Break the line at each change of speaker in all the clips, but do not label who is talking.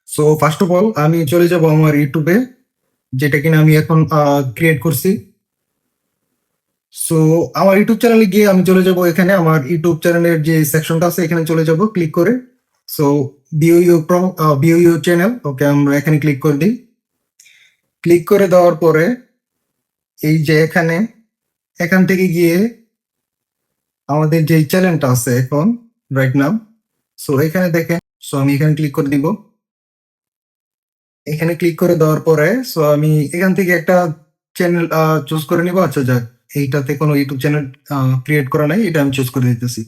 So first of all আমি চলে যাব আমার ইউটিউবে, যেটা কিনা আমি এখন ক্রিয়েট করছি। সো আমার ইউটিউব চ্যানেলে গিয়ে আমি চলে যাব, এখানে আমার ইউটিউব চ্যানেলের যে সেকশনটা আছে এখানে চলে যাব ক্লিক করে। সো ভিউ ইউর চ্যানেল, ওকে আমরা এখানে ক্লিক করে দিই। ক্লিক করে দেওয়ার পরে এই যে এখানে, এখান থেকে গিয়ে আমাদের যে চ্যানেলটা আছে এখন রাইট নাও, সো এখানে দেখেন। সো আমি এখানে ক্লিক করে দিব। এখানে ক্লিক করে দেওয়ার পরে সো আমি এখান থেকে একটা চ্যানেল চুজ করে নিব। আচ্ছা যাক, এইটাতে কোনো ইউটিউব চ্যানেল ক্রিয়েট করা নাই, এটা আমি চুজ করে দিতেছি।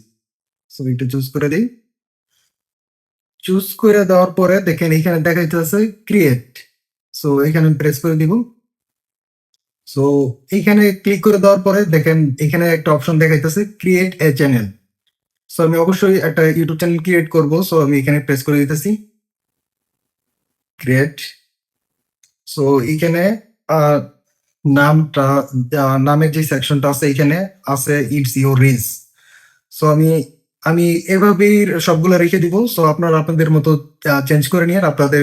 সো এটা চুজ করে দিই। চুজ করে দেওয়ার পরে দেখেন এখানে দেখা যাচ্ছে ক্রিয়েট। সো এখানে প্রেস করে দিব। সো এইখানে ক্লিক করে দেওয়ার পরে দেখেন এখানে একটা অপশন দেখাইতেছে ক্রিয়েট এ চ্যানেল। সো আমি অবশ্যই একটা ইউটিউব চ্যানেল ক্রিয়েট করব। সো আমি এখানে প্রেস করে দিতেছি ক্রিয়েট। সো এইখানে আহ, নামটা নামের যে সেকশনটা আছে এখানে আছে ইটস ইউর রিচ। সো আমি আমি এভাবেই সবগুলো রেখে দিব। সো আপনারা আপনাদের মতো চেঞ্জ করে নিয়ে আপনাদের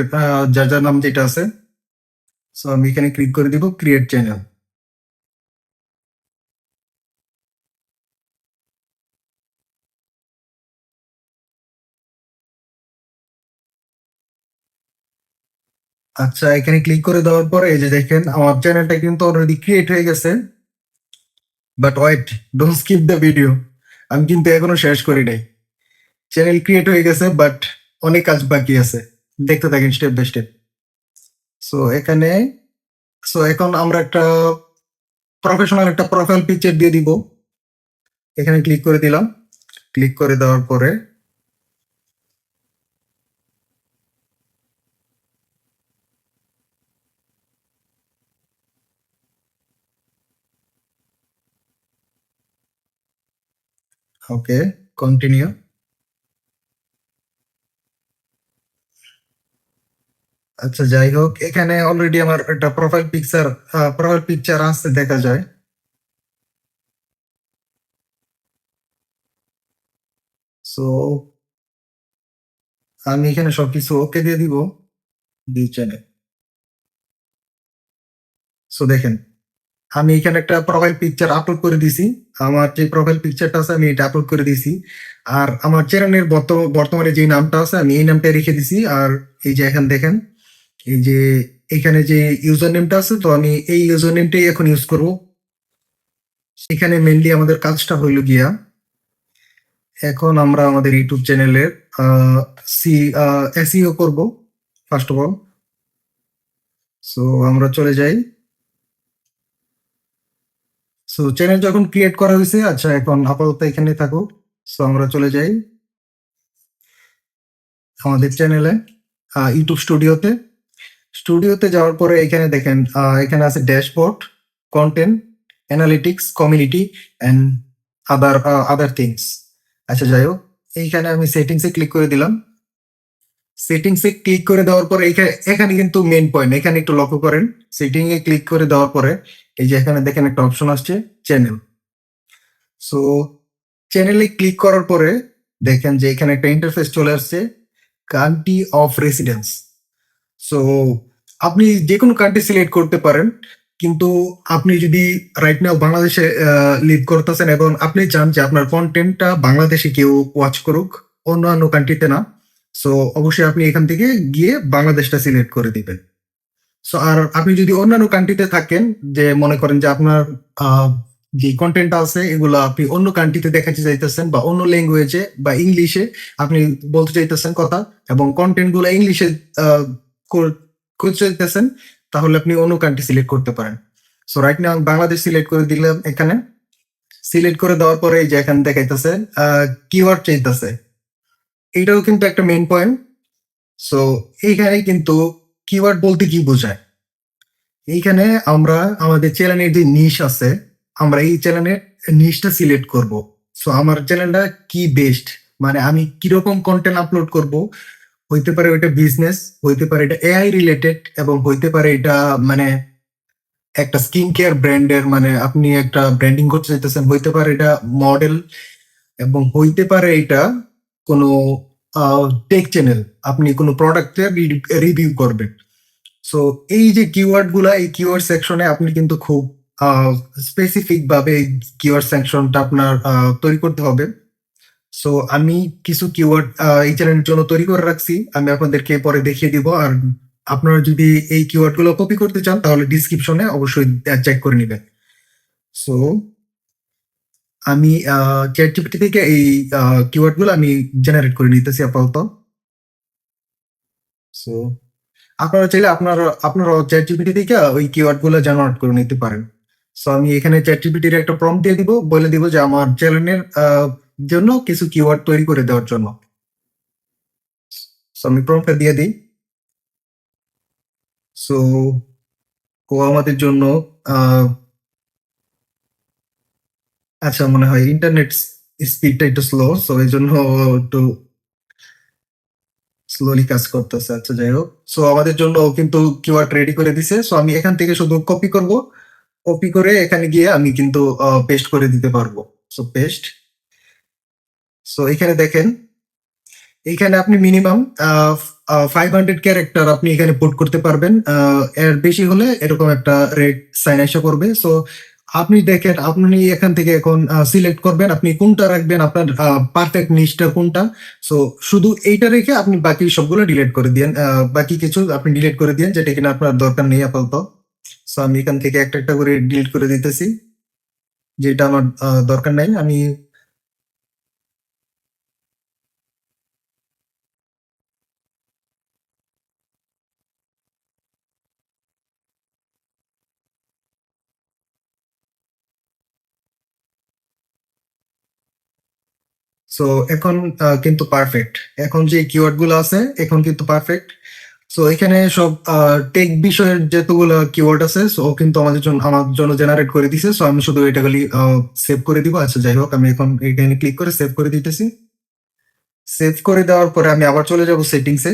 যার যার নাম যেটা আছে। সো আমি এখানে ক্লিক করে দিব ক্রিয়েট চ্যানেল। আচ্ছা, এখানে ক্লিক করে দেওয়ার পরে এই যে দেখেন আমার চ্যানেলটা কিন্তু অলরেডি ক্রিয়েট হয়ে গেছে। But wait, don't skip the video. আমি কিন্তু এখনো শেষ করি নাই। চ্যানেল ক্রিয়েট হয়ে গেছে বাট অনেক কাজ বাকি আছে। দেখতে থাকেন স্টেপ বাই স্টেপ। সো এখানে, সো এখন আমরা একটা প্রফেশনাল একটা প্রোফাইল পিকচার দিয়ে দিব। এখানে ক্লিক করে দিলাম। ক্লিক করে দেওয়ার পরে ওকে, কন্টিনিউ। আচ্ছা যাই হোক, এখানে অলরেডি আমার একটা প্রোফাইল পিকচার আসতে দেখা যায়। সো আমি এখানে সবকিছু ওকে দিয়ে দিব চ্যানেল। সো দেখেন আমি এখানে একটা প্রোফাইল পিকচার আপলোড করে দিছি। আমার যে প্রোফাইল পিকচারটা আছে আমি এটা আপলোড করে দিছি। আর আমার চ্যানেলের বর্তমানে যে নামটা আছে আমি এই নামটা রেখে দিছি। আর এই যে এখানে দেখেন, এই যে এখানে যে ইউজার নেমটা আছে, তো আমি এই ইউজার নেমটাই এখন ইউজ করব। এখানে মেনলি আমাদের কাজটা হইল গিয়া, এখন আমরা আমাদের ইউটিউব চ্যানেলের সি এসইও করব ফার্স্ট অফ অল। সো আমরা চলে যাই। সো চ্যানেল যখন ক্রিয়েট করা হয়েছে, আচ্ছা এখন আপাতত এখানে থাকুক। সো আমরা চলে যাই আমাদের চ্যানেলে, ইউটিউব স্টুডিওতে। স্টুডিওতে যাওয়ার পরে এখানে দেখেন এখানে আছে dashboard, content, analytics, community and other other things. আচ্ছা যাই হোক, এইখানে আমি সেটিংসে ক্লিক করে দিলাম। সেটিংসে ক্লিক করে দেওয়ার পরে এখানে এখানে কিন্তু মেন পয়েন্ট, এখানে একটু লক্ষ্য করেন। সেটিং এ ক্লিক করে দেওয়ার পরে এই যে এখানে দেখেন একটা অপশন আসছে চ্যানেল। সো চ্যানেলে ক্লিক করার পরে দেখেন যে এখানে একটা ইন্টারফেস চলে আসছে, কান্ট্রি অফ রেসিডেন্স। সো আপনি যে কোনো কান্ট্রি সিলেক্ট করতে পারেন, কিন্তু আপনি যদি রাইট নাও বাংলাদেশে লিভ করতেছেন এবং আপনি চান যে আপনার কন্টেন্টটা বাংলাদেশে কেউ ওয়াচ করুক, অন্যান্য কান্ট্রিতে না, সো অবশ্যই আপনি এখান থেকে গিয়ে বাংলাদেশটা সিলেক্ট করে দিবেন। সো আর আপনি যদি অন্যান্য কান্ট্রিতে থাকেন, যে মনে করেন যে আপনার আহ, যে কন্টেন্টটা আছে এগুলো আপনি অন্য কান্ট্রিতে দেখাতে চাইতেছেন বা অন্য ল্যাঙ্গুয়েজে বা ইংলিশে আপনি বলতে চাইতেছেন কথা, এবং কন্টেন্ট গুলো ইংলিশে করতে চাইতেছেন, তাহলে আপনি অন্য কান্ট্রি সিলেক্ট করতে পারেন। সো রাইট নাও আমি বাংলাদেশ সিলেক্ট করে দিলাম। এখানে সিলেক্ট করে দেওয়ার পরে এই যে এখানে দেখাইতেছে কিওয়ার্ড চাইতেছে, এটাও কিন্তু একটা মেইন পয়েন্ট। সো এইখানে কিন্তু কিওয়ার্ড বলতে কি বোঝায়, এইখানে আমরা আমাদের চ্যানেলের যে নিশ আছে, আমরা এই চ্যানেলের নিশটা সিলেক্ট করব। সো আমার চ্যানেলটা কি বেস্ট, মানে আমি কিরকম কন্টেন্ট আপলোড করব। হইতে পারে ওইটা বিজনেস, হইতে পারে এটা এআই রিলেটেড, এবং হইতে পারে এটা মানে একটা স্কিন কেয়ার ব্র্যান্ডের, মানে আপনি একটা ব্র্যান্ডিং করতে চাইতেছেন, হইতে পারে এটা মডেল, এবং হইতে পারে এটা কোনো টেক চ্যানেল, আপনি কোনো প্রোডাক্টের রিভিউ করবেন। সো এই যে কিওয়ার্ড গুলা, এই কিওয়ার্ড সেকশনে আপনি কিন্তু খুব স্পেসিফিক ভাবে এই কিওয়ার্ড সেকশনটা আপনার তৈরি করতে হবে। সো আমি কিছু কিওয়ার্ড এই চ্যানেলের জন্য তৈরি করে রাখছি, আমি আপনাদেরকে পরে দেখিয়ে দিব। আর আপনারা যদি এই কিওয়ার্ড গুলো কপি করতে চান তাহলে ডিসক্রিপশনে অবশ্যই চেক করে নেবেন। সো আমি চ্যাট জিপিটি থেকে এই কিওয়ার্ড গুলো আমি জেনারেট করে নিতেছি আপাতত। সো আপনারা চাইলে আপনারা চ্যাট জিপিটি থেকে ওই কিওয়ার্ড গুলো জেনারেট করে নিতে পারেন। সো আমি এখানে চ্যাট জিপিটির একটা প্রম্পট দিয়ে দিব, বলে দিব যে আমার চ্যানেলের জন্য কিছু কিওয়ার্ড তৈরি করে দেওয়ার জন্য। সো আমি প্রম্পটটা দিয়ে দিই। সো ও আমাদের জন্য আহ, আচ্ছা, মনে হয় ইন্টারনেট স্পিডটা একটু স্লো, সো এই জন্য একটু স্লোলি কাজ করতেছে। আচ্ছা, যাই হোক। সো আমাদের জন্য ও কিন্তু কিওয়ার্ড রেডি করে দিছে। সো আমি এখান থেকে শুধু কপি করব, কপি করে এখানে গিয়ে আমি কিন্তু পেস্ট করে দিতে পারবো। So paste. সো এখানে দেখেন, এখানে আপনি মিনিমাম 500 ক্যারেক্টার আপনি এখানে পুট করতে পারবেন। এর বেশি হলে এরকম একটা রেড সাইন এসে করবে। সো আপনি দেখেন, আপনি এখান থেকে এখন সিলেক্ট করবেন আপনি কোনটা রাখবেন, আপনার পারফেক্ট নিচটা কোনটা। সো শুধু এইটা রেখে আপনি বাকি সবগুলো ডিলিট করে দিন, বাকি কিছু আপনি ডিলিট করে দিন যেটা কিনা আপনার দরকার নেই আপাতত। সো আমি এখান থেকে একটা একটা করে ডিলিট করে দিতেছি, যেটা আমার দরকার নাই। আমি সো এখন কিন্তু পারফেক্ট। এখন যে কিওয়ার্ড গুলো আছে এখন কিন্তু পারফেক্ট। সো এখানে সব টেক বিষয়ের যতগুলো কিওয়ার্ড আছে, সো ও কিন্তু আমার জন্য জেনারেট করে দিছে। সো আমি শুধু এটা খালি সেভ করে দিব। আচ্ছা, যাই হোক, আমি এখন এখানে ক্লিক করে সেভ করে দিতেছি। সেভ করে দেওয়ার পরে আমি আবার চলে যাব সেটিংসে।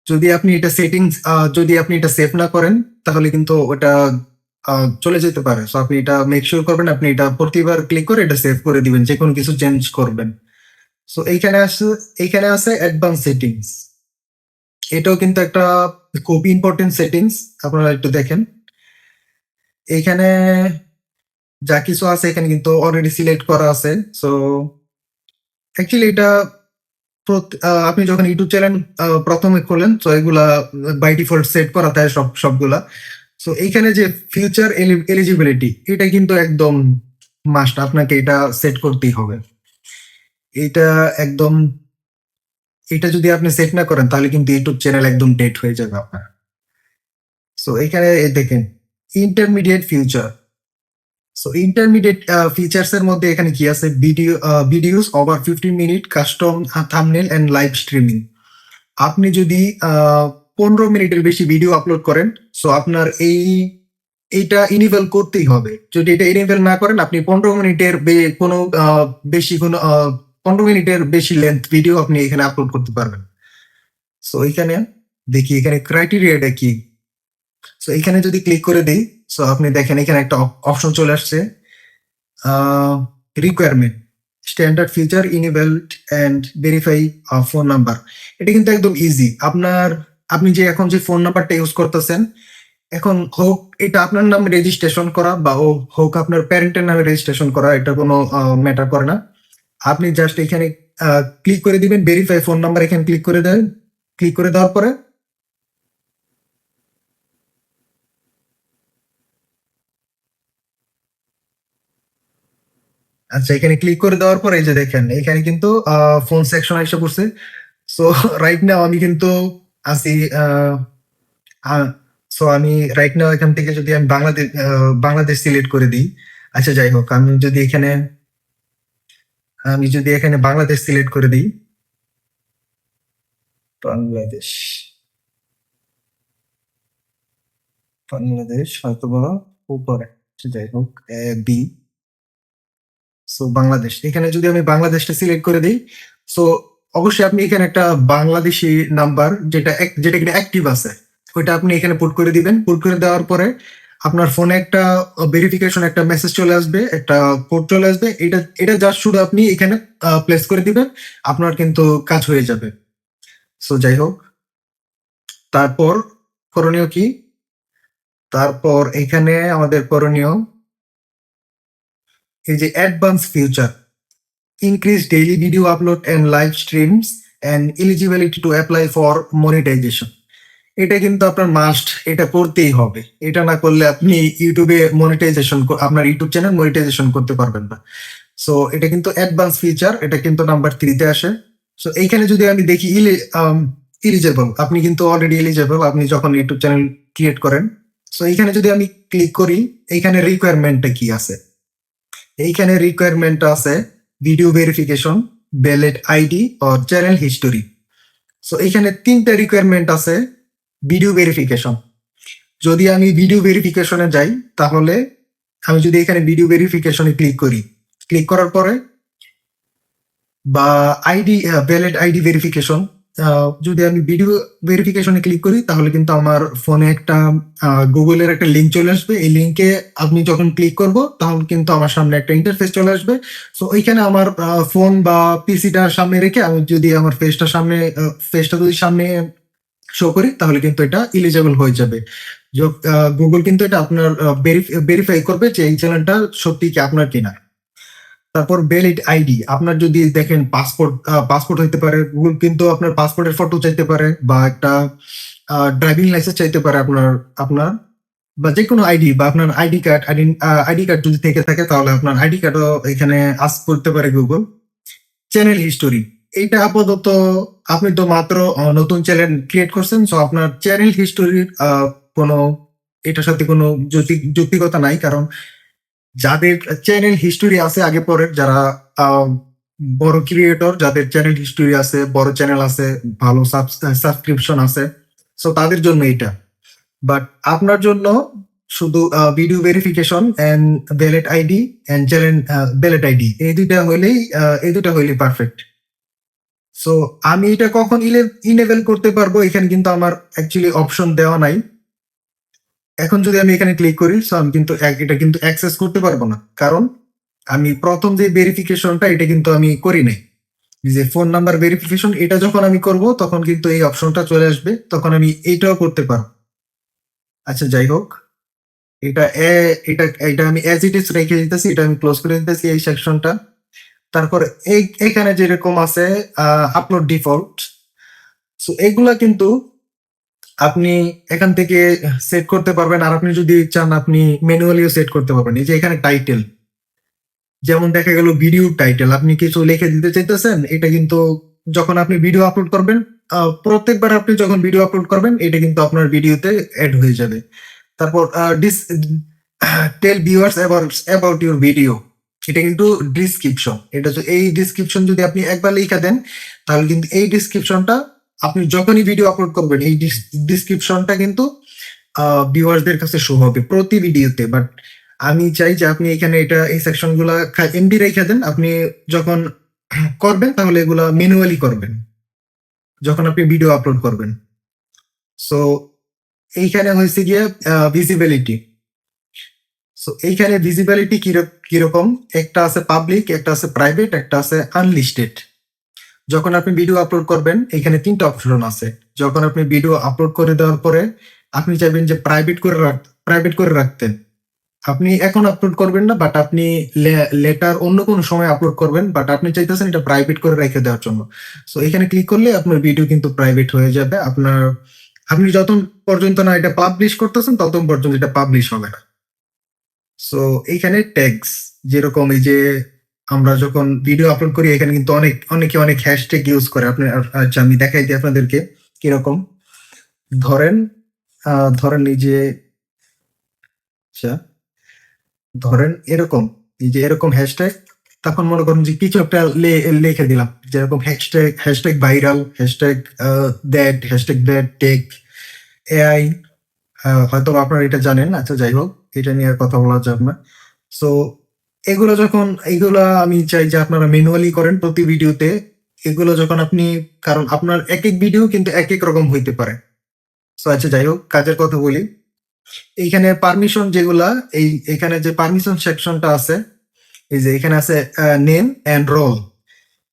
যদি আপনি এটা সেভ না করেন তাহলে কিন্তু ওটা চলে যেতে পারে। সো আপনি এটা মেক শিওর করবেন, আপনি এটা প্রতিবার ক্লিক করে এটা সেভ করে দিবেন যে কোনো কিছু চেঞ্জ করবেন। সো এইখানে আছে অ্যাডভান্স সেটিংস। এটাও কিন্তু একটা খুব ইম্পর্টেন্ট সেটিংস, আপনারা একটু দেখেন। এইখানে যা কিছু আছে এখানে কিন্তু অলরেডি সিলেক্ট করা আছে। সো অ্যাকচুয়ালি এটা আপনি যখন ইউটিউব চ্যানেল প্রথমে খোলেন, তো এগুলা বাই ডিফল্ট সেট করা থাকে সবগুলা। সো এইখানে যে ফিউচার এলিজিবিলিটি, এটা কিন্তু একদম মাস্ট, আপনাকে এটা সেট করতেই হবে। এটা একদম, এটা যদি আপনি সেট না করেন তাহলে কিন্তু ইউটিউব চ্যানেল একদম ডেড হয়ে যাবে আপনার। সো এখানে দেখেন intermediate future. So intermediate features এর মধ্যে এখানে কি আছে, videos over 15 minute, custom thumbnail and live streaming. আপনি যদি 15 মিনিটের বেশি ভিডিও আপলোড করেন, সো আপনার এইটা ইনেবল করতেই হবে। যদি এটা ইনেবল না করেন, আপনি 15 মিনিটের কোনো বেশি কোনো 15 মিনিটের বেশি লেন্থ ভিডিও আপনি এখানে আপলোড করতে পারবেন। সো এখানে দেখি এখানে ক্রাইটেরিয়াটা কি। সো এখানে যদি ক্লিক করে দিই, সো আপনি দেখেন এখানে একটা অপশন চলে আসছে, requirement standard feature enabled and verify phone number. এটা কিন্তু একদম ইজি। আপনি যে এখন যে ফোন নাম্বারটা ইউজ করতেছেন, এখন হোক এটা আপনার নামে রেজিস্ট্রেশন করা বা হোক আপনার প্যারেন্টের নামে রেজিস্ট্রেশন করা, এটা কোনো ম্যাটার করে না। আপনি জাস্ট এখানে ক্লিক করে দিবেন ভেরিফাই ফোন নাম্বার, এখানে ক্লিক করে দেন। ক্লিক করে দেওয়ার পরে আচ্ছা, এখানে ক্লিক করে দেওয়ার পরে এই যে দেখেন এখানে কিন্তু ফোন সেকশন এসে পড়ছে। সো রাইট নাও আমি কিন্তু আছি, সো আমি রাইট নাও এখান থেকে যদি আমি বাংলাদেশ সিলেক্ট করে দিই। আচ্ছা, যাই হোক, আমি যদি এখানে বাংলাদেশ সিলেক্ট করে দিই, বাংলাদেশ, বাংলাদেশ হয়তো বা উপরে। আচ্ছা, যাই হোক, বি। সো বাংলাদেশ, এখানে যদি আমি বাংলাদেশটা সিলেক্ট করে দিই, সো অবশ্যই আপনি এখানে একটা বাংলাদেশি নাম্বার যেটা কিনা অ্যাক্টিভ আছে, ওইটা আপনি এখানে পুট করে দিবেন। পুট করে দেওয়ার পরে আপনার ফোনে একটা ভেরিফিকেশন একটা মেসেজ চলে আসবে, একটা কোড চলে আসবে। এটা জাস্ট শুধু আপনি এখানে প্লেস করে দিবেন, আপনার কিন্তু কাজ হয়ে যাবে। সো যাই হোক, তারপর করণীয় কি? তারপর এখানে আমাদের করণীয় এই যে advance future, increase daily video upload and live streams and eligibility to apply for monetization. এটা কিন্তু আপনার মাস্ট, এটা করতেই হবে। এটা না করলে আপনি ইউটিউবে মনিটাইজেশন, আপনার ইউটিউব চ্যানেল মনিটাইজেশন করতে পারবেন না। সো এটা কিন্তু অ্যাডভান্স ফিচার, এটা কিন্তু নাম্বার 3 তে আসে। সো এইখানে যদি আমি দেখি এলিজেবল, আপনি কিন্তু অলরেডি এলিজেবল আপনি যখন ইউটিউব চ্যানেল ক্রিয়েট করেন। সো এইখানে যদি আমি ক্লিক করি, এইখানে রিকোয়ারমেন্টটা কি আছে? এইখানে রিকোয়ারমেন্ট আছে ভিডিও ভেরিফিকেশন, ভ্যালিড আইডি ও চ্যানেল হিস্টোরি। সো এইখানে 3টা রিকোয়ারমেন্ট আছে ভিডিও ভেরিফিকেশন। যদি আমি ভিডিও ভেরিফিকেশনে যাই, তাহলে আমি যদি এখানে ভিডিও ভেরিফিকেশনে ক্লিক করি, ক্লিক করার পরে বা আইডি ভ্যালিড আইডি ভেরিফিকেশন, যদি আমি ভিডিও ভেরিফিকেশনে ক্লিক করি, তাহলে কিন্তু আমার ফোনে একটা গুগলের একটা লিঙ্ক চলে আসবে। এই লিঙ্কে আপনি যখন ক্লিক করব, তখন কিন্তু আমার সামনে একটা ইন্টারফেস চলে আসবে। সো ওইখানে আমার ফোন বা পিসিটা সামনে রেখে আমি যদি আমার ফেসটা যদি সামনে শো করি, তাহলে কিন্তু এটা এলিজেবল হয়ে যাবে। গুগল কিন্তু এটা আপনার ভেরিফাই করবে যে এই চ্যানেলটা সত্যি কি আপনার কিনা। তারপর ভ্যালিড আইডি, আপনার যদি দেখেন পাসপোর্ট হইতে পারে, গুগল কিন্তু আপনার পাসপোর্টের ফটো চাইতে পারে, বা একটা ড্রাইভিং লাইসেন্স চাইতে পারে আপনার আপনার বা যে কোনো আইডি, বা আপনার আইডি কার্ড যদি থেকে থাকে, তাহলে আপনার আইডি কার্ডও এখানে আস্ক করতে পারে গুগল। চ্যানেল হিস্টোরি, এইটা আপাতত আপনি তো মাত্র নতুন চ্যানেল ক্রিয়েট করছেন, সো আপনার চ্যানেল হিস্টোরির কোনো এটার সাথে কোনো যৌক্তিকতা নাই। কারণ যাদের চ্যানেল হিস্টোরি আছে আগে পরের, যারা আহ, বড় ক্রিয়েটর, যাদের চ্যানেল হিস্টোরি আছে, বড় চ্যানেল আছে, ভালো সাবস্ক্রিপশন আছে, সো তাদের জন্য এটা। বাট আপনার জন্য শুধু video verification and valid ID and channel valid ID, এই দুইটা হইলেই পারফেক্ট। সো আমি এটা কখন ইনেবল করতে পারবো, এখানে কিন্তু আমার অ্যাকচুয়ালি অপশন দেওয়া নাই। এখন যদি আমি এখানে ক্লিক করি, সো আমি কিন্তু এটা কিন্তু অ্যাক্সেস করতে পারবো না, কারণ আমি প্রথম যে ভেরিফিকেশনটা এটা কিন্তু আমি করি নাই। যে ফোন নাম্বার ভেরিফিকেশন, এটা যখন আমি করব, তখন কিন্তু এই অপশনটা চলে আসবে, তখন আমি এইটাও করতে পারবো। আচ্ছা যাই হোক, এটা এটা আমি অ্যাজ ইট ইজ রেখে দিতেছি, এটা আমি ক্লোজ করে দিতেছি এই সেকশনটা। তারপর এখানে যেরকম আছে আপলোড ডিফল্ট, সো এগুলা কিন্তু আপনি এখান থেকে সেট করতে পারবেন, আর আপনি যদি চান আপনি ম্যানুয়ালিও সেট করতে পারবেন। এই যে এখানে টাইটেল, যেমন দেখা গেল ভিডিও টাইটেল, আপনি কিছু লিখে দিতে চাইতেছেন, এটা কিন্তু যখন আপনি ভিডিও আপলোড করবেন, প্রত্যেকবার আপনি যখন ভিডিও আপলোড করবেন, এটা কিন্তু আপনার ভিডিওতে অ্যাড হয়ে যাবে। তারপর টেল ভিউয়ার্স অ্যাবাউট ইউর ভিডিও, এটা কিন্তু ডিসক্রিপশন। এই ডিসক্রিপশন যদি আপনি একবার লিখে দেন, তাহলে কিন্তু এই ডিসক্রিপশনটা আপনি যখনই ভিডিও আপলোড করবেন, এই ডিসক্রিপশনটা কিন্তু ভিউয়ার্সদের কাছে শো হবে প্রতি ভিডিওতে। বাট আমি চাই যে আপনি এখানে এই সেকশন গুলা এমডি রেখে দেন। আপনি যখন করবেন, তাহলে এগুলা ম্যানুয়ালি করবেন যখন আপনি ভিডিও আপলোড করবেন। সো এইখানে হয়েছে গিয়ে ভিজিবিলিটি। সো এইখানে ভিজিবিলিটি কিরকম, একটা আছে পাবলিক, একটা আছে প্রাইভেট, একটা আছে আনলিস্টেড। যখন আপনি ভিডিও আপলোড করবেন, এখানে 3টা অপশন আছে। যখন আপনি ভিডিও আপলোড করে দেওয়ার পরে আপনি চাইবেন যে প্রাইভেট করে রাখতেন, আপনি এখন আপলোড করবেন না, বাট আপনি লেটার অন্য কোনো সময় আপলোড করবেন, বাট আপনি চাইতেছেন এটা প্রাইভেট করে রেখে দেওয়ার জন্য। সো এখানে ক্লিক করলে আপনার ভিডিও কিন্তু প্রাইভেট হয়ে যাবে। আপনি যত পর্যন্ত না এটা পাবলিশ করতেছেন, তত পর্যন্ত এটা পাবলিশ হবে না। সো এইখানে ট্যাগস, যেরকম এই যে আমরা যখন ভিডিও আপলোড করি, এখানে কিন্তু অনেকে অনেক হ্যাশট্যাগ ইউজ করে। আচ্ছা আমি দেখাই দিই আপনাদেরকে কিরকম। ধরেন ধরেন এই যে, আচ্ছা ধরেন এরকম, এই যে এরকম হ্যাশট্যাগ, তখন মনে করেন যে কিছু একটা লিখে দিলাম, যেরকম hashtag viral, hashtag that tech AI, হয়তো আপনারা এটা জানেন। আচ্ছা যাই হোক, এটা নিয়ে আর কথা বলা যাবে না। সো এগুলা আমি চাই যে আপনারা ম্যানুয়ালি করেন প্রতি ভিডিওতে। এগুলো যখন আপনি, কারণ আপনার এক এক ভিডিও কিন্তু এক এক রকম হইতে পারে। সো আচ্ছা যাই হোক, কাজের কথা বলি। এইখানে পারমিশন যেগুলা, এখানে যে পারমিশন সেকশনটা আছে, এই যে এখানে আছে নেম এন্ড রোল।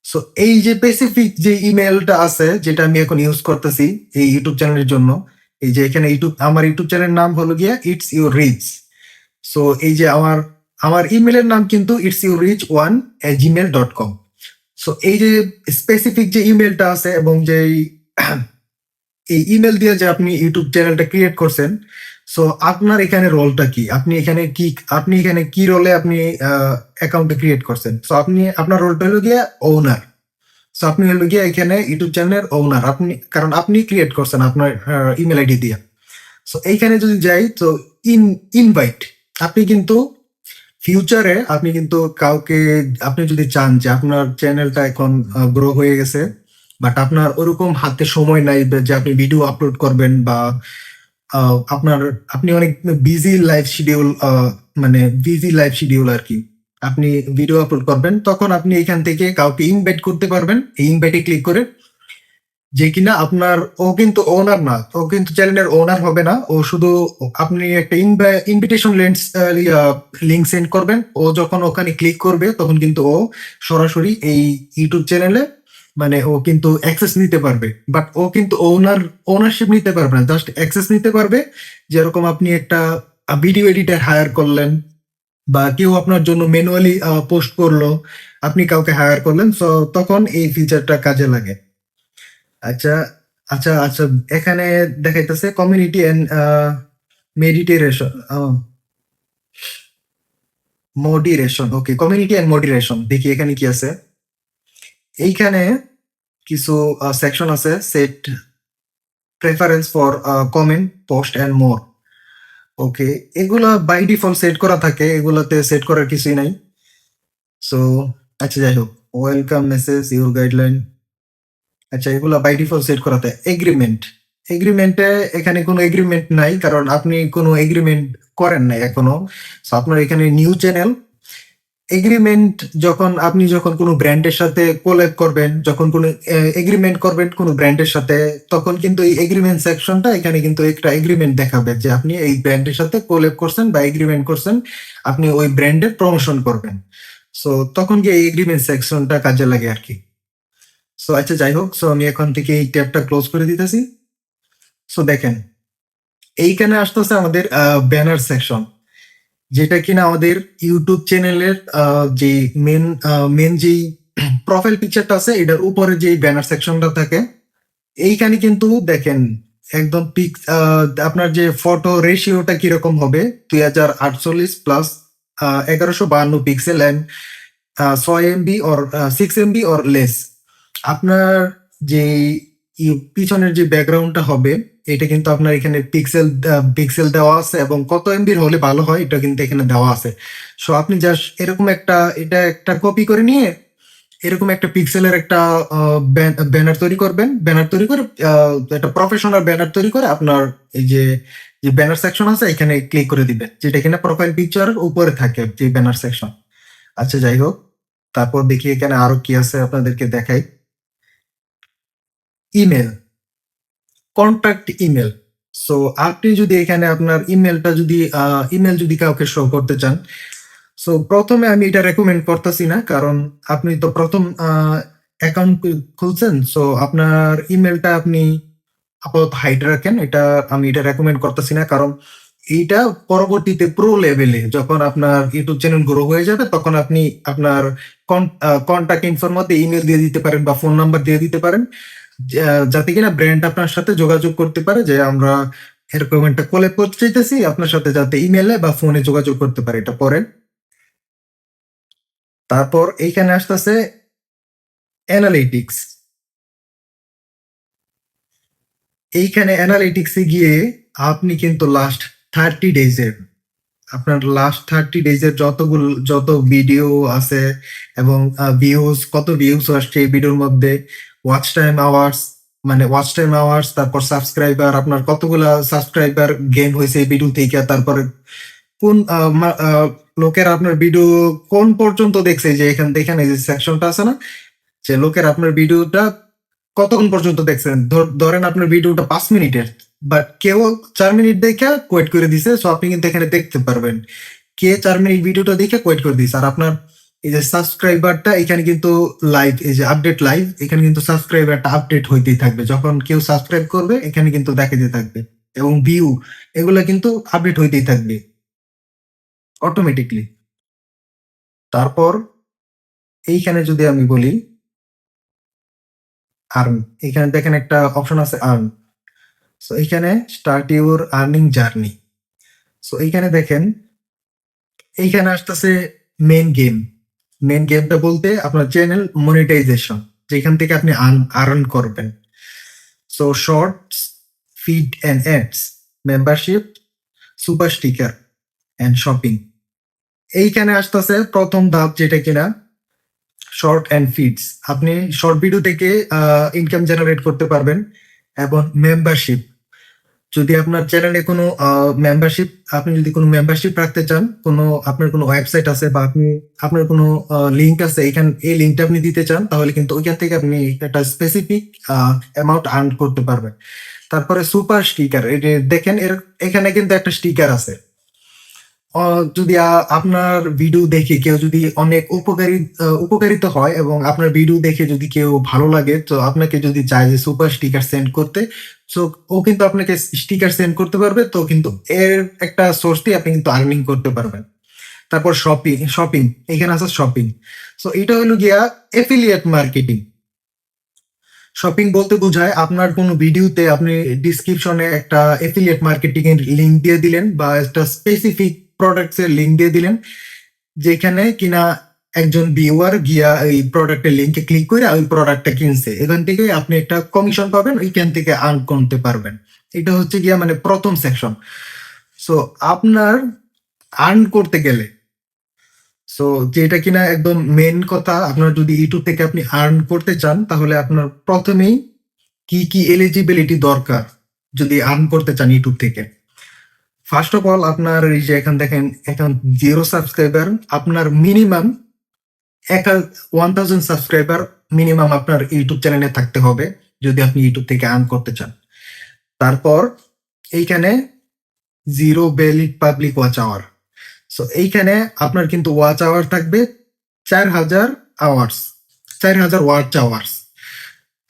সো এই যে স্পেসিফিক যে ইমেলটা আছে যেটা আমি এখন ইউজ করতেছি এই ইউটিউব চ্যানেলের জন্য, এই যে এখানে আমার ইউটিউব চ্যানেলের নাম হলো গিয়া ইটস ইউর রিচ। সো এই যে আমার আমার ইমেলের নাম কিন্তু it's your rich 1@gmail.com। So এই যে স্পেসিফিক যে ইমেলটা আছে এবং যে এই ইমেল দিয়ে যে আপনি ইউটিউব চ্যানেলটা ক্রিয়েট করছেন, সো আপনার এখানে রোলটা কি, আপনি এখানে কি রোলে আপনি অ্যাকাউন্টটা ক্রিয়েট করছেন। সো আপনার রোলটা হলো গিয়া ওনার। সো আপনি হলো গিয়া এখানে ইউটিউব চ্যানেলের ওনার, কারণ আপনি ক্রিয়েট করছেন আপনার ইমেল আইডি দিয়ে। সো এইখানে যদি যাই তো ইনভাইট, আপনি কিন্তু ফিউচারে আপনি কিন্তু কাউকে, আপনি যদি চান যে আপনার চ্যানেলটা এখন গ্রো হয়ে গেছে, বাট আপনার ওরকম হাতে সময় নাই যে আপনি ভিডিও আপলোড করবেন, বা আপনি অনেক বিজি লাইফ শিডিউল, মানে বিজি লাইফ শিডিউল আর কি, আপনি ভিডিও আপলোড করবেন, তখন আপনি এখান থেকে কাউকে ইনভাইট করতে পারবেন। এই ইনভাইটে ক্লিক করে, যে কিনা আপনার, ও কিন্তু ওনার না, ও কিন্তু চ্যানেলের ওনার হবে না, ও শুধু, আপনি একটা ইনভিটেশন লিঙ্ক সেন্ড করবেন, ও যখন ওখানে ক্লিক করবে তখন কিন্তু ও সরাসরি এই ইউটিউব চ্যানেলে, মানে ও কিন্তু অ্যাক্সেস নিতে পারবে, বাট ও কিন্তু ওনারশিপ নিতে পারবে না, জাস্ট অ্যাক্সেস নিতে পারবে। যেরকম আপনি একটা ভিডিও এডিটর হায়ার করলেন, বা কেউ আপনার জন্য ম্যানুয়ালি পোস্ট করলো, আপনি কাউকে হায়ার করলেন, সো তখন এই ফিচারটা কাজে লাগে। আচ্ছা, আচ্ছা, আচ্ছা, এখানে দেখাইতেছে community and meditation, moderation. Okay, community and moderation, দেখি এখানে কি আছে। এইখানে কিছু সেকশন আছে, set preference for comment, post and more. Okay, এগুলা বাই ডিফল্ট সেট করা থাকে, এগুলাতে সেট করার কিছুই নাই। সো আচ্ছা, যাই হোক, ওয়েলকাম মেসেজ, ইউর গাইডলাইন, আচ্ছা, এগুলা বাই ডিফল্ট সেট করাতে। এগ্রিমেন্টে এখানে কোনো এগ্রিমেন্ট নাই, কারণ আপনি কোনো এগ্রিমেন্ট করেন নাই এখনো। সো আপনার এখানে নিউ চ্যানেল। এগ্রিমেন্ট, যখন কোনো ব্র্যান্ডের সাথে কোল্যাব করবেন, যখন কোনো এগ্রিমেন্ট করবেন কোনো ব্র্যান্ডের সাথে, তখন কিন্তু এই এগ্রিমেন্ট সেকশনটা, এখানে কিন্তু একটা এগ্রিমেন্ট দেখাবে যে আপনি এই ব্র্যান্ডের সাথে কোল্যাব করছেন বা এগ্রিমেন্ট করছেন, আপনি ওই ব্র্যান্ডের প্রমোশন করবেন। সো তখন গিয়ে এই এগ্রিমেন্ট সেকশনটা কাজে লাগে আর কি। সো আচ্ছা, যাই হোক, সো আমি এখন থেকে এই ট্যাবটা ক্লোজ করে দিতেছি। সো দেখেন, এইখানে আসতেছে আমাদের ব্যানার সেকশন, যেটা কিনা আমাদের ইউটিউব চ্যানেলের যে মেন যেই প্রোফাইল পিকচারটা আছে, এটার উপরে যে ব্যানার সেকশনটা থাকে, এইখানে কিন্তু দেখেন একদম আপনার যে ফটো রেশিওটা কিরকম হবে, 2048 plus 1152 pixel and 6 MB or 6 MB or less. আপনার যে পিছনের যে ব্যাকগ্রাউন্ডটা হবে, এটা কিন্তু আপনার এখানে পিক্সেল দেওয়া আছে, এবং কত এমবির হলে ভালো হয় এটা কিন্তু এখানে দেওয়া আছে। সো আপনি জাস্ট এরকম এটা একটা কপি করে নিয়ে, এরকম একটা পিক্সেলের একটা ব্যানার তৈরি করবেন, ব্যানার তৈরি করে, একটা প্রফেশনাল ব্যানার তৈরি করে আপনার এই যে ব্যানার সেকশন আছে এখানে ক্লিক করে দিবেন, যেটা কিনা প্রোফাইল পিকচারের উপরে থাকে যে ব্যানার সেকশন। আচ্ছা, যাই হোক, তারপর দেখি এখানে আরো কি আছে আপনাদেরকে দেখাই। Email, contact email. সো আপনি যদি এখানে আপনার ইমেল যদি কাউকে শো করতে চান, সো প্রথমে আমি এটা রেকমেন্ড করতেছি না, কারণ আপনি তো প্রথম অ্যাকাউন্ট খুলছেন, সো আপনার ইমেলটা আপনি আপাতত হাইড রাখেন। আমি এটা রেকমেন্ড করতেছি না, কারণ এইটা পরবর্তীতে প্রো লেভেলে যখন আপনার ইউটিউব চ্যানেল গ্রো হয়ে যাবে, তখন আপনি আপনার কন্ট্যাক্ট ইনফোর মধ্যে ইমেল দিয়ে দিতে পারেন বা ফোন নাম্বার দিয়ে দিতে পারেন, যাতে কিনা ব্র্যান্ড আপনার সাথে যোগাযোগ করতে পারে যে আমরা এরকম একটা কোল্যাব করতে চাইতেছি আপনার সাথে, যাতে ইমেলে বা ফোনে যোগাযোগ করতে পারে। এটা পরে, তারপর এইখানে আসতেছে অ্যানালিটিক্স। এইখানে অ্যানালিটিক্সে গিয়ে আপনি কিন্তু লাস্ট 30 ডেজের যত ভিডিও আছে, এবং কত ভিউজ আসছে এই ভিডিওর মধ্যে, ওয়াচ টাইম আওয়ার্স, তারপর সাবস্ক্রাইবার, আপনার কতগুলা সাবস্ক্রাইবার গেইন হয়েছে এই ভিডিও থেকে, তারপরে কোন লোকের আপনার ভিডিও কোন পর্যন্ত দেখছে, যে এখানে যে সেকশনটা আছে না, যে লোকের আপনার ভিডিওটা কতক্ষণ পর্যন্ত দেখছেন। ধরেন আপনার ভিডিওটা 5 মিনিটের, বাট কেউ 4 মিনিট দেখে কোয়েট করে দিছে, সো আপনি কিন্তু এখানে দেখতে পারবেন কে 4 মিনিট ভিডিওটা দেখে কোয়েট করে দিছে। আর আপনার এই যে সাবস্ক্রাইবারটা এখানে কিন্তু লাইভ, এই যে আপডেট লাইভ, এখানে কিন্তু সাবস্ক্রাইবারটা আপডেট হইতেই থাকবে। যখন কেউ সাবস্ক্রাইব করবে এখানে কিন্তু দেখাতে থাকবে, এবং ভিউ এগুলা কিন্তু আপডেট হইতেই থাকবে অটোমেটিকলি। তারপর এইখানে যদি আমি বলি আর্ন, এখানে দেখেন একটা অপশন আছে আর্ন। সো এইখানে start your earning journey. So এইখানে দেখেন এইখানে আসতেছে মেন গেম। মেন গেমটা বলতে আপনার চ্যানেল মনিটাইজেশন, যেখান থেকে আপনি আর্ন করবেন। So shorts, feed and ads, membership, super sticker and shopping. এইখানে আসতেছে প্রথম ধাপ, যেটা কিনা শর্ট অ্যান্ড ফিডস। আপনি শর্ট ভিডিও থেকে ইনকাম জেনারেট করতে পারবেন। এবং মেম্বারশিপ, যদি আপনার চ্যানেলে কোনো মেম্বারশিপ, আপনি যদি কোনো মেম্বারশিপ রাখতে চান, কোনো আপনার কোনো ওয়েবসাইট আছে বা আপনি আপনার কোনো লিঙ্ক আছে, এই লিঙ্কটা আপনি দিতে চান, তাহলে কিন্তু ওইখান থেকে আপনি একটা স্পেসিফিক অ্যামাউন্ট আর্ন করতে পারবেন। তারপরে সুপার স্টিকার, দেখেন এখানে কিন্তু একটা স্টিকার আছে। যদি আপনার ভিডিও দেখে কেউ যদি অনেক উপকারিত হয় এবং আপনার ভিডিও দেখে যদি কেউ ভালো লাগে, তো আপনাকে যদি চায় যে সুপার স্টিকার সেন্ড করতে, সো ও কিন্তু আপনাকে স্টিকার সেন্ড করতে পারবে। তো কিন্তু এর একটা সোর্স দিয়ে আপনি কিন্তু আর্নিং করতে পারবেন। তারপর শপিং, এখানে আছে শপিং। সো এটা হলো গিয়া এফিলিয়েট মার্কেটিং। শপিং বলতে বোঝায় আপনার কোনো ভিডিওতে আপনি ডিসক্রিপশনে একটা এফিলিয়েট মার্কেটিং এর লিঙ্ক দিয়ে দিলেন, বা একটা স্পেসিফিক প্রোডাক্টস এর লিঙ্ক দিয়ে দিলেন, যেখানে কিনা একজন ভিউয়ার গিয়া এই প্রোডাক্টের লিঙ্কে ক্লিক করে ওই প্রোডাক্টটা কিনছে। এখান থেকে আপনি একটা কমিশন পাবেন, ওইখান থেকে আর্ন করতে পারবেন। এটা হচ্ছে গিয়া মানে প্রথম সেকশন। সো আপনার আর্ন করতে গেলে, সো যেটা কিনা একদম মেন কথা, আপনার যদি ইউটিউব থেকে আপনি আর্ন করতে চান, তাহলে আপনার প্রথমেই কি কি এলিজিবিলিটি দরকার যদি আর্ন করতে চান ইউটিউব থেকে। ফার্স্ট অফ অল, আপনার এই যে এখন দেখেন, এখন 0 সাবস্ক্রাইবার, আপনার মিনিমাম 1000 সাবস্ক্রাইবার মিনিমাম আপনার ইউটিউব চ্যানেলে থাকতে হবে যদি আপনি ইউটিউব থেকে আর্ন করতে চান। তারপর এইখানে 0 valid public watch hour. So এইখানে আপনার কিন্তু ওয়াচ আওয়ার থাকবে 4000 আওয়ার্স, 4000 ওয়াচ আওয়ার্স।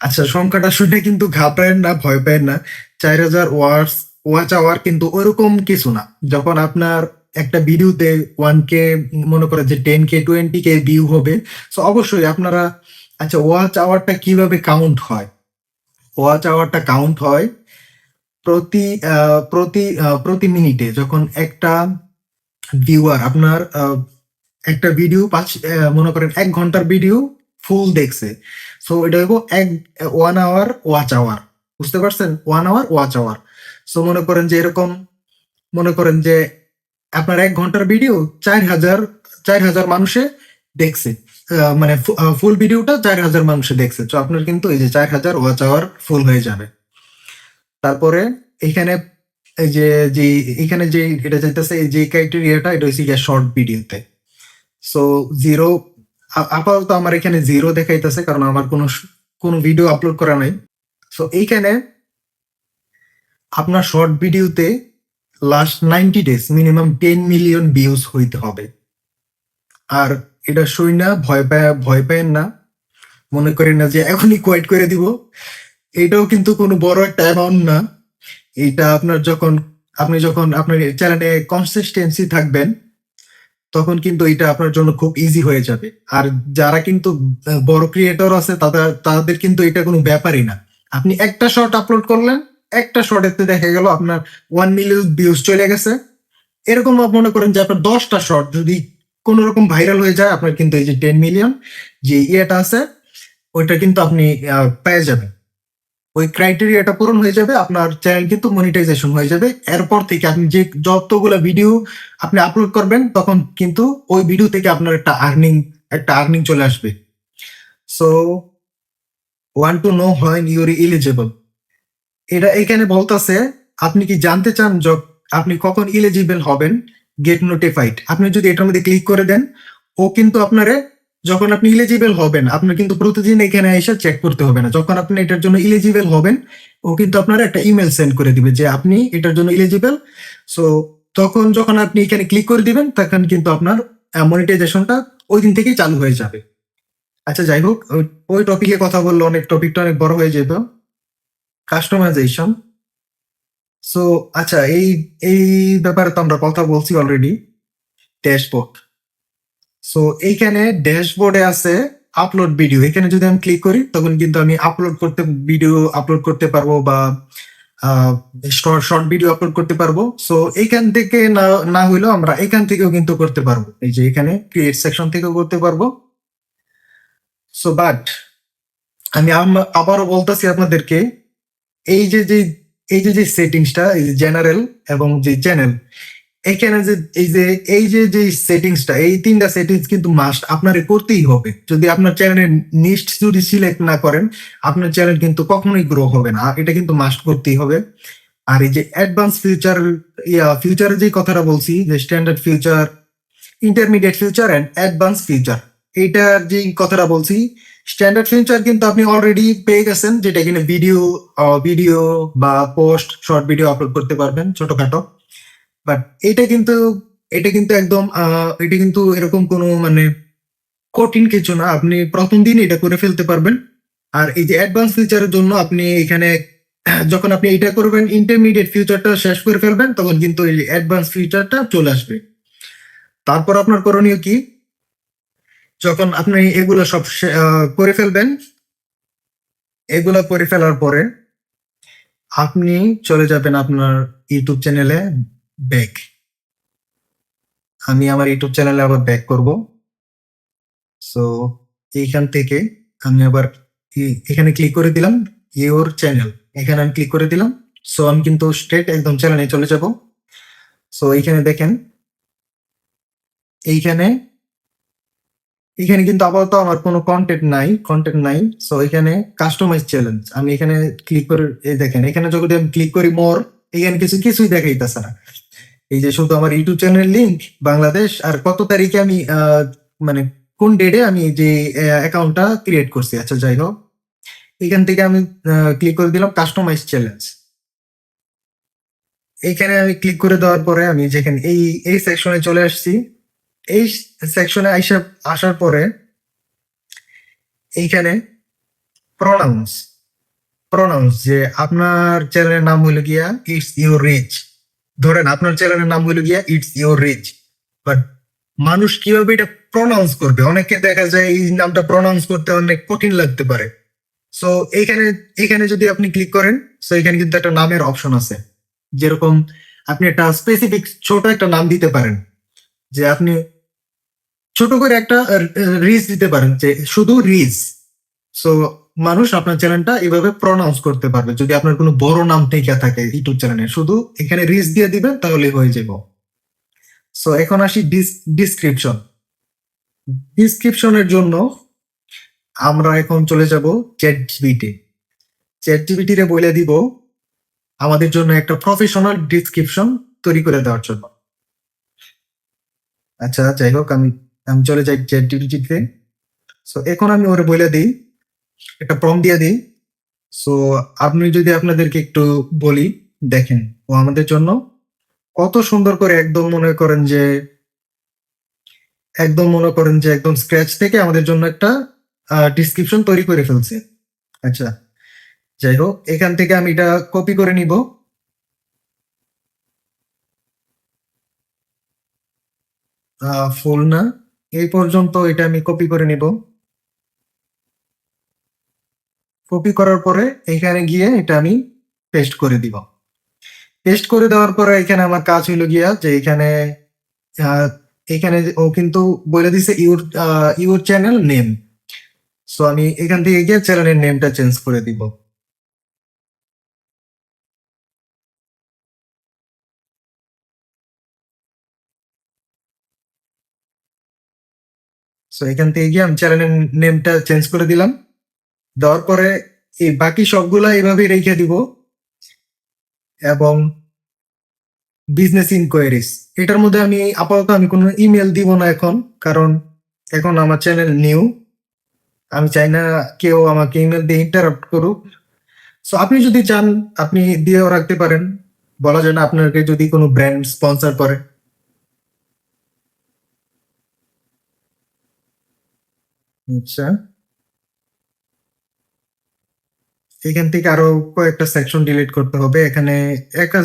আচ্ছা, সংখ্যাটা শুনে কিন্তু ঘাবড়ায়েন না, ভয় পায়েন না। 4000 ওয়াচ আওয়ার কিন্তু ওরকম কিছু না। যখন আপনার একটা ভিডিওতে 1K, মনে করেন যে 10K 20K ভিউ হবে, সো অবশ্যই আপনারা, আচ্ছা ওয়াচ আওয়ারটা কিভাবে কাউন্ট হয়? ওয়াচ আওয়ারটা কাউন্ট হয় প্রতি প্রতি মিনিটে। যখন একটা ভিউয়ার আপনার একটা ভিডিও মনে করেন 1 ঘন্টার ভিডিও ফুল দেখছে, সো এটা হইব 1 আওয়ার ওয়াচ আওয়ার। বুঝতে পারছেন? 1 আওয়ার ওয়াচ আওয়ার। সো মনে করেন যে আপনার 1 ঘন্টার ভিডিও 4000 মানুষে দেখছে, মানে ফুল ভিডিওটা 4000 মানুষে দেখছে, তো আপনার কিন্তু এই যে 4000 ওয়াচ আওয়ার ফুল হয়ে যাবে। তারপরে এখানে এই যে যে এখানে যে এটা চাইতেছে, এই যে ক্রাইটেরিয়াটা, এটা হচ্ছে গিয়া শর্ট ভিডিওতে। সো 0, আপাতত আমার এখানে 0 দেখাইতেছে, কারণ আমার কোনো ভিডিও আপলোড করা নাই। সো এইখানে আপনার শর্ট ভিডিওতে last 90 days minimum 10 million views হইতে হবে। আর এটা শুই না ভয় পায়েন না, মনে করেন না যে এখনই কোয়েট করে দিব। এটাও কিন্তু কোনো বড় একটা অ্যামাউন্ট না। এটা আপনি যখন আপনার চ্যানেলে কনসিস্টেন্সি থাকবেন, তখন কিন্তু এটা আপনার জন্য খুব ইজি হয়ে যাবে। আর যারা কিন্তু বড় ক্রিয়েটর আছে, তাদের কিন্তু এটা কোনো ব্যাপারই না। আপনি একটা শর্ট আপলোড করলেন, একটা শর্টেতে দেখা গেল আপনার 1 মিলিয়ন ভিউজ চলে গেছে। এরকম মনে করেন যে আপনার 10টা শর্ট যদি কোন রকম ভাইরাল হয়ে যায়, আপনার কিন্তু এই যে 10 মিলিয়ন যে ইয়েটা আছে, ওইটা কিন্তু আপনি পেয়ে যাবেন। ওই ক্রাইটেরিয়াটা পূরণ হয়ে যাবে, আপনার চ্যানেল কিন্তু মনিটাইজেশন হয়ে যাবে। এরপর থেকে আপনি যে যতগুলো ভিডিও আপনি আপলোড করবেন, তখন কিন্তু ওই ভিডিও থেকে আপনার একটা আর্নিং চলে আসবে। So want to know when your eligible, এটা এখানে বলতেছে আপনি কি জানতে চান আপনি কখন এলিজিবল হবেন? গেট নোটিফাইড, আপনি যদি এটার মধ্যে ক্লিক করে দেন, ও কিন্তু আপনারে যখন আপনি ইলিজিবল হবেন, আপনার কিন্তু প্রতিদিন এখানে এসে চেক করতে হবে না। যখন আপনি এটার জন্য ইলিজিবল হবেন, ও কিন্তু আপনার একটা ইমেল সেন্ড করে দিবে যে আপনি এটার জন্য ইলিজিবল। সো তখন যখন আপনি এখানে ক্লিক করে দিবেন, তখন কিন্তু আপনার মনিটাইজেশনটা ওই দিন থেকেই চালু হয়ে যাবে। আচ্ছা, যাই হোক, ওই টপিকে কথা বললে টপিকটা অনেক বড় হয়ে যেত। কাস্টমাইজেশন। সো আচ্ছা, এই এই ব্যাপারে তো আমরা কথা বলছি অলরেডি। ড্যাশবোর্ড। সো এইখানে ড্যাশবোর্ডে আছে আপলোড ভিডিও। এখানে যদি আমি ক্লিক করি, তখন কিন্তু আমি ভিডিও আপলোড করতে পারবো, বা শর্ট ভিডিও আপলোড করতে পারবো। সো এইখান থেকে না না হইলেও আমরা এখান থেকেও কিন্তু করতে পারবো। এই যে এখানে ক্রিয়েট সেকশন থেকেও করতে পারবো। সো বাট আমি আবারও বলতেছি আপনাদেরকে, এই যে যে যে সেটিংসটা, এই যে জেনারেল এবং যে চ্যানেল, এখানে যে এই যে সেটিংসটা, এই তিনটা সেটিংস কিন্তু মাস্ট আপনার করতেই হবে। যদি আপনার চ্যানেলের নিস্ট যদি সিলেক্ট না করেন, আপনার চ্যানেল কিন্তু কখনোই গ্রো হবে না। এটা কিন্তু মাস্ট করতেই হবে। আর এই যে অ্যাডভান্স ফিউচার, ফিউচারের যে কথাটা বলছি, যে standard future, intermediate future and advance future, এইটার যে কথাটা বলছি, স্ট্যান্ডার্ড ফিউচার কিন্তু আপনি অলরেডি পেয়ে গেছেন, যেটা কিনা ভিডিও বা পোস্ট শর্ট ভিডিও আপলোড করতে পারবেন ছোটখাটো। বাট এটা কিন্তু একদম এটা কিন্তু এরকম কোনো মানে কঠিন কিছু না। আপনি প্রথম দিন এটা করে ফেলতে পারবেন। আর এই যে অ্যাডভান্স ফিউচারের জন্য আপনি এখানে যখন আপনি এটা করবেন, ইন্টারমিডিয়েট ফিউচারটা শেষ করে ফেলবেন, তখন কিন্তু এই অ্যাডভান্স ফিউচারটা চলে আসবে। তারপর আপনার করণীয় কি? যখন আপনি এগুলো সব করে ফেলবেন, এগুলো করে ফেলার পরে আপনি চলে যাবেন আপনার ইউটিউব চ্যানেলে ব্যাক। আমি আমার ইউটিউব চ্যানেলে আবার ব্যাক করব। সো এইখান থেকে আমি আবার এখানে ক্লিক করে দিলাম, ইউর চ্যানেল। এখানে আমি ক্লিক করে দিলাম। সো আমি কিন্তু স্ট্রেট একদম চ্যানেলে চলে যাব। সো এইখানে দেখেন, এইখানে এখানে কিন্তু আপাতত আমার কোনো কন্টেন্ট নাই। সো এখানে কাস্টমাইজ চ্যালেঞ্জ, আমি এখানে ক্লিক করে এই দেখেন, এখানে যদি আমি ক্লিক করি মোর, এখানে কিছুই দেখাইতেছে না। এই যে শুধু আমার ইউটিউব চ্যানেল লিংক, বাংলাদেশ, আর কত তারিখে আমি মানে কোন ডেটে আমি যে অ্যাকাউন্টটা ক্রিয়েট করছি। আচ্ছা, যাই হোক, এখান থেকে আমি ক্লিক করে দিলাম কাস্টমাইজ চ্যালেঞ্জ। এইখানে আমি ক্লিক করে দেওয়ার পরে আমি যেখানে এই সেকশনে চলে আসছি। এই সেকশনে আসার পরে এইখানে প্রনাউন্স প্রনাউন্স যে আপনার চ্যানেলের নাম হইলো গিয়া ইটস ইউর রিচ। ধরেন আপনার চ্যানেলের নাম হইলো গিয়া ইটস ইউর রিচ, বাট মানুষ কিভাবে এটা প্রনাউন্স করবে? অনেকে দেখা যায় এই নামটা প্রনাউন্স করতে অনেক কঠিন লাগতে পারে। সো এইখানে এখানে যদি আপনি ক্লিক করেন, সো এখানে কিন্তু একটা নামের অপশন আছে। যেরকম আপনি একটা স্পেসিফিক ছোট একটা নাম দিতে পারেন, যে আপনি ছোট করে একটা রিচ দিতে পারেন, যে শুধু রিচ। সো মানুষ আপনার চ্যানেলটা এভাবে প্রনাউন্স করতে পারবে। যদি আপনার কোনো বড় নাম টেকা থাকে ইউটিউব চ্যানেলে, শুধু এখানে রিচ দিয়ে দিবেন, তাহলে হয়ে যাব। সো এখন আসি ডিসক্রিপশন। ডিসক্রিপশনের জন্য আমরা এখন চলে যাব চ্যাট জিপিটি। চ্যাট জিপিটি রে বলে দিব আমাদের জন্য একটা প্রফেশনাল ডিসক্রিপশন তৈরি করে দেওয়ার জন্য। আচ্ছা, যাই হোক, আমি আমি চলে যাই চ্যাট জিপিটিতে। সো এখন আমি ওরে বলে দিই, একটা প্রম্পট দিয়ে দিই। সো আপনি যদি আপনাদেরকে একটু বলি, দেখেন ও আমাদের জন্য কত সুন্দর করে একদম মনে করেন যে একদম স্ক্র্যাচ থেকে আমাদের জন্য একটা ডিসক্রিপশন তৈরি করে ফেলছে। আচ্ছা, যাই হোক, এখান থেকে আমি এটা কপি করে নিব। ফুল না, এই পর্যন্ত এটা আমি কপি করে নিব। কপি করার পরে এখানে গিয়ে এটা আমি পেস্ট করে দিব। পেস্ট করে দেওয়ার পরে এখানে আমার কাজ হইলো গিয়া যে আহ, এখানে ও কিন্তু বলে দিছে ইউর চ্যানেল নেম। সো আমি এখান থেকে গিয়ে চ্যানেলের নেমটা চেঞ্জ করে দিব। সো এখান থেকে গিয়ে আমি চ্যানেলের নেমটা চেঞ্জ করে দিলাম। দেওয়ার পরে এই বাকি সবগুলা এভাবে রেখে দিব। এবং বিজনেস ইনকোয়ারিজ, এটার মধ্যে আমি আপাতত কোনো ইমেল দিব না এখন, কারণ এখন আমার চ্যানেল নিউ, আমি চাই না কেউ আমাকে ইমেল দিয়ে ইন্টারাপ্ট করুক। সো আপনি যদি চান আপনি দিয়েও রাখতে পারেন, বলা যায় না আপনাকে যদি কোনো ব্র্যান্ড স্পন্সর করে। আচ্ছা, এখান থেকে আরো কয়েকটা সেকশন ডিলিট করতে হবে। এখানে একা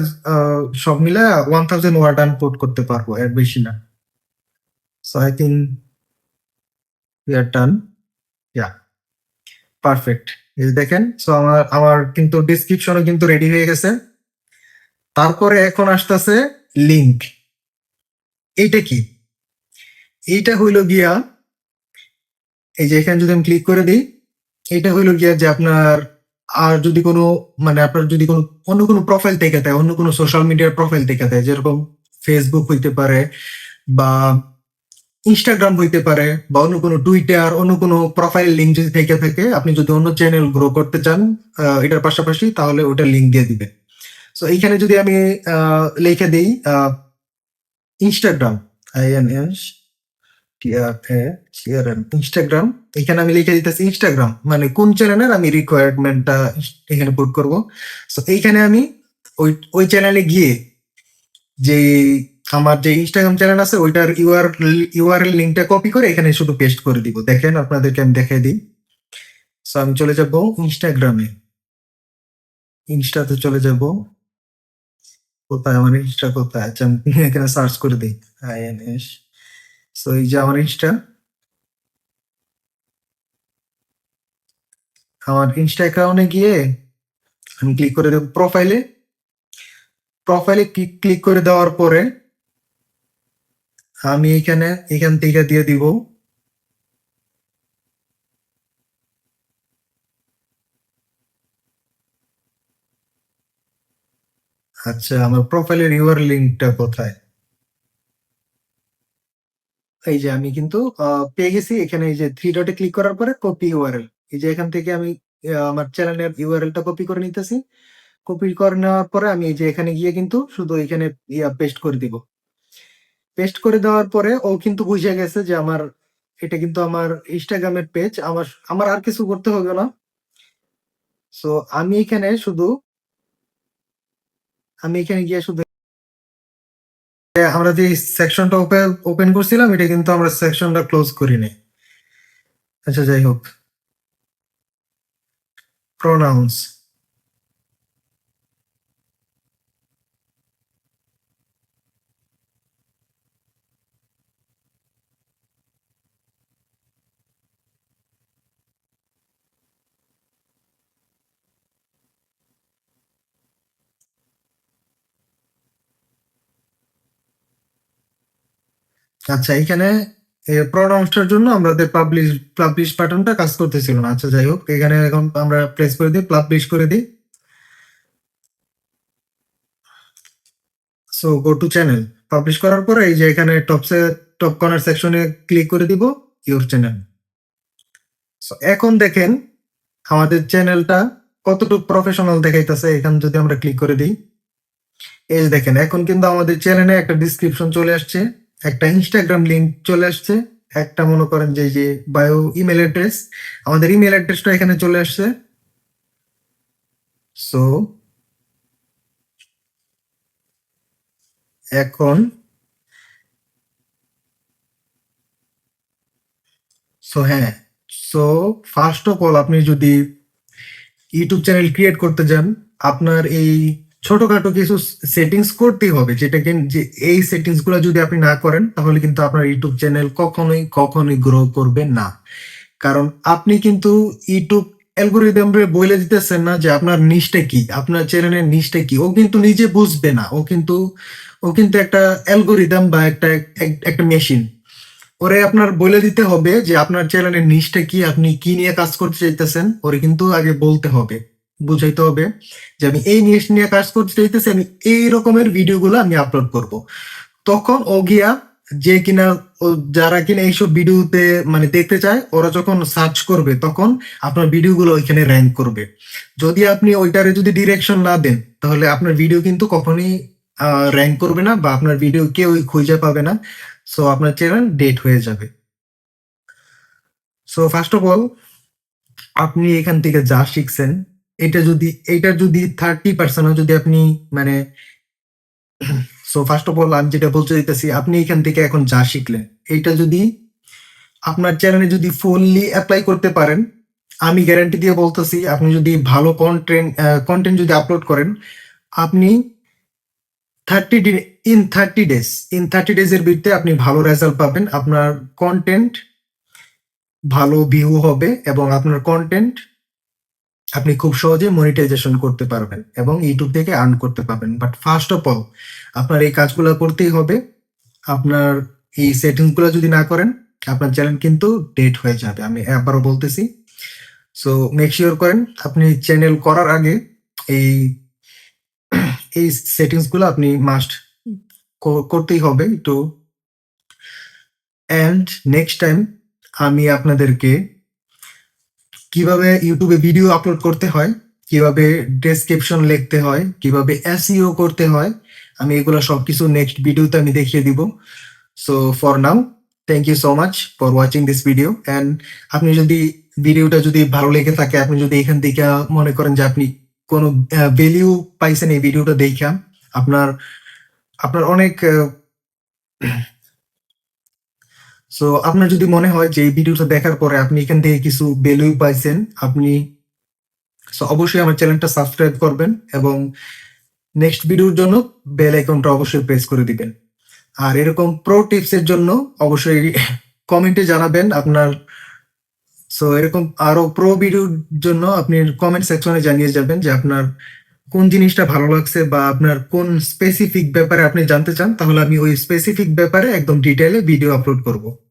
সব মিলে 1000 ওয়ার্ড আমি পুট করতে পারবো, এর বেশি না। So I think we are done. Yeah, perfect. এই যে দেখেন, সো আমার আমার কিন্তু ডেসক্রিপশনও কিন্তু রেডি হয়ে গেছে। তারপরে এখন আসতেছে লিংক। এইটা কি? এইটা হইলো গিয়া, এই যে এখানে যদি আমি ক্লিক করে দিই, এটা হইলো গিয়া যে আপনার আর যদি কোনো মানে আপনার যদি কোনো অন্য কোনো প্রোফাইল থেকে থাকে, অন্য কোনো সোশ্যাল মিডিয়ার প্রোফাইল থেকে থাকে, যেরকম ফেসবুক হইতে পারে বা ইনস্টাগ্রাম হইতে পারে বা অন্য কোনো টুইটার, অন্য কোনো প্রোফাইল লিঙ্ক যদি থেকে থাকে, আপনি যদি অন্য চ্যানেল গ্রো করতে চান এটার পাশাপাশি, তাহলে ওটা লিঙ্ক দিয়ে দিবে। সো এইখানে যদি আমি লিখে দিই ইনস্টাগ্রাম, INS ইনস্টাগ্রাম, এখানে আমি লিখে দিতেছি ইনস্টাগ্রাম, মানে কোন চ্যানেলের আমি রিকোয়ারমেন্টটা এখানে পুট করব। সো এইখানে আমি ওই ওই চ্যানেলে গিয়ে যে আমার যে ইনস্টাগ্রাম চ্যানেল আছে ওইটার ইউআরএল লিঙ্কটা কপি করে এখানে শুধু পেস্ট করে দিব। দেখেন আপনাদেরকে আমি দেখাই দিই। সো আমি চলে যাব ইনস্টাগ্রামে, ইনস্টাতে চলে যাব। কোথায় আমার ইনস্টা, কোথায়? আচ্ছা, আমি এখানে সার্চ করে দিই INS। সো এই যে আমার ইনস্টা, আমার ইনস্টা অ্যাকাউন্টে গিয়ে আমি ক্লিক করে দেব প্রোফাইলে। প্রোফাইলে ক্লিক করে দেওয়ার পরে আমি এখান থেকে দিয়ে দিব আচ্ছা, আমার প্রোফাইলের ইউআর লিঙ্কটা কোথায়? এই যে আমি কিন্তু পেয়ে গেছি। এখানে এই যে থ্রি ডটে ক্লিক করার পরে কপি ইউআরএল, এই যে এখান থেকে আমি আমার চ্যানেলের ইউআরএলটা কপি করে নিতেছি। কপি করে নেওয়ার পরে আমি এই যে এখানে গিয়ে কিন্তু শুধু এখানে পেস্ট করে দিব। পেস্ট করে দেওয়ার পরে ও কিন্তু বুঝে গেছে যে আমার এটা কিন্তু আমার ইনস্টাগ্রামের পেজ। আমার আমার আর কিছু করতে হবে না। সো আমি এখানে শুধু আমি এখানে গিয়ে শুধু আমরা যে সেকশনটা ওপেন করছিলাম, এটা কিন্তু আমরা সেকশনটা ক্লোজ করিনি। আচ্ছা, যাই হোক, প্রোনাউন্স। আচ্ছা, এখানে প্রোনাউন্সটার জন্য আমাদের পাবলিশ বাটনটা কাজ করতেছিল না। আচ্ছা, যাই হোক, এখানে এখন আমরা প্রেস করে দিই, পাবলিশ করে দিই। So go to channel, publish করার পরে এই যে এখানে টপ কর্নার সেকশনে ক্লিক করে দিব ইউর চ্যানেল। সো এখন দেখেন আমাদের চ্যানেলটা কতটুকু প্রফেশনাল দেখাইতেছে। এখানে যদি আমরা ক্লিক করে দিই, এই যে দেখেন এখন কিন্তু আমাদের চ্যানেলে একটা ডিসক্রিপশন চলে আসছে, একটা ইনস্টাগ্রাম লিংক চলে আসছে, একটা মনে করেন যে এই যে বায়ো ইমেল অ্যাড্রেস, আমাদের ইমেল অ্যাড্রেসটা এখানে চলে আসছে। সো এখন হ্যাঁ, সো ফার্স্ট অফ অল আপনি যদি ইউটিউব চ্যানেল ক্রিয়েট করতে যান, আপনার এই ছোটখাটো কিছু সেটিংস করতেই হবে, যেটা যে এই সেটিংস গুলো যদি আপনি না করেন তাহলে কিন্তু আপনার ইউটিউব চ্যানেল কখনোই কখনোই গ্রো করবে না। কারণ আপনি কিন্তু ইউটিউব অ্যালগোরিদম রে বলে দিতেছেন না যে আপনার নিশটা কি, আপনার চ্যানেলের নিশটা কি। ও কিন্তু নিজে বুঝবে না। ও কিন্তু একটা অ্যালগোরিদম বা একটা মেশিন। ওরে আপনার বলে দিতে হবে যে আপনার চ্যানেলের নিশটা কি, আপনি কি নিয়ে কাজ করতে চাইতেছেন। ওরে কিন্তু আগে বলতে হবে, বুঝাইতে হবে যে আমি এই নিশ নিয়ে কাজ করতে চাইতেছি, আমি এই রকমের ভিডিওগুলো আমি আপলোড করব। তখন ও গিয়া যে কিনা ও যারা কিনা এইসব ভিডিওতে মানে দেখতে চায়, ওরা যখন সার্চ করবে তখন আপনার ভিডিওগুলো ওইখানে র্যাঙ্ক করবে। যদি আপনি ওইটারে যদি ডিরেকশন না দেন, তাহলে আপনার ভিডিও কিন্তু কখনোই র্যাঙ্ক করবে না বা আপনার ভিডিও কেউ খুঁজে পাবে না। সো আপনার চ্যানেল ডেট হয়ে যাবে। সো ফার্স্ট অফ অল আপনি এখান থেকে যা শিখছেন এইটার যদি 30% যদি আপনি মানে সো ফার্স্ট অফ অল আমি যেটা বলতে চাইতেছি আপনি এখান থেকে এখন যা শিখলেন এইটা যদি আপনার চ্যানেলে যদি ফুললি এপ্লাই করতে পারেন, আমি গ্যারান্টি দিয়ে বলতেছি আপনি যদি ভালো কন্টেন্ট যদি আপলোড করেন, আপনি 30 day in 30 days in 30 days এর ভিতরে আপনি ভালো রেজাল্ট পাবেন। আপনার কন্টেন্ট ভালো ভিউ হবে এবং আপনার কন্টেন্ট আপনি খুব সহজে মনিটাইজেশন করতে পারবেন এবং ইউটিউব থেকে আর্ন করতে পারবেন। বাট ফার্স্ট অফ অল আপনার এই কাজগুলো করতেই হবে। আপনার এই সেটিংস গুলো যদি না করেন আপনার চ্যানেল কিন্তু ডেড হয়ে যাবে, আমি একবারও বলতেছি। সো মেক শিওর করেন আপনি চ্যানেল করার আগে এই এই সেটিংস গুলো আপনি মাস্ট করতেই হবে একটু। অ্যান্ড নেক্সট টাইম আমি আপনাদেরকে কিভাবে ইউটিউবে ভিডিও আপলোড করতে হয়, কিভাবে ডেসক্রিপশন লিখতে হয়, কিভাবে এসইও করতে হয়, আমি এগুলো সবকিছু নেক্সট ভিডিওতে আমি দেখিয়ে দিব। So for now thank you so much for watching this video. And আপনি যদি ভিডিওটা যদি ভালো লেগে থাকে, আপনি যদি এখান থেকে মনে করেন যে আপনি কোনো ভ্যালিউ পাইছেন এই ভিডিওটা দেখা, আপনার আপনার অনেক সো আপনার যদি মনে হয় যে এই ভিডিওটা দেখার পরে আপনি এখান থেকে কিছু ভ্যালু পাইছেন, আপনি সো অবশ্যই আমার চ্যানেলটা সাবস্ক্রাইব করবেন এবং নেক্সট ভিডিওর জন্য বেল আইকনটা অবশ্যই প্রেস করে দিবেন। আর এরকম প্রো টিপস এর জন্য অবশ্যই কমেন্টে জানাবেন আপনার। সো এরকম আরো প্রো ভিডিওর জন্য আপনি কমেন্ট সেকশনে জানিয়ে যাবেন যে আপনার কোন জিনিসটা ভালো লাগছে বা আপনার কোন স্পেসিফিক ব্যাপারে আপনি জানতে চান, তাহলে আমি ওই স্পেসিফিক ব্যাপারে একদম ডিটেইলে ভিডিও আপলোড করব।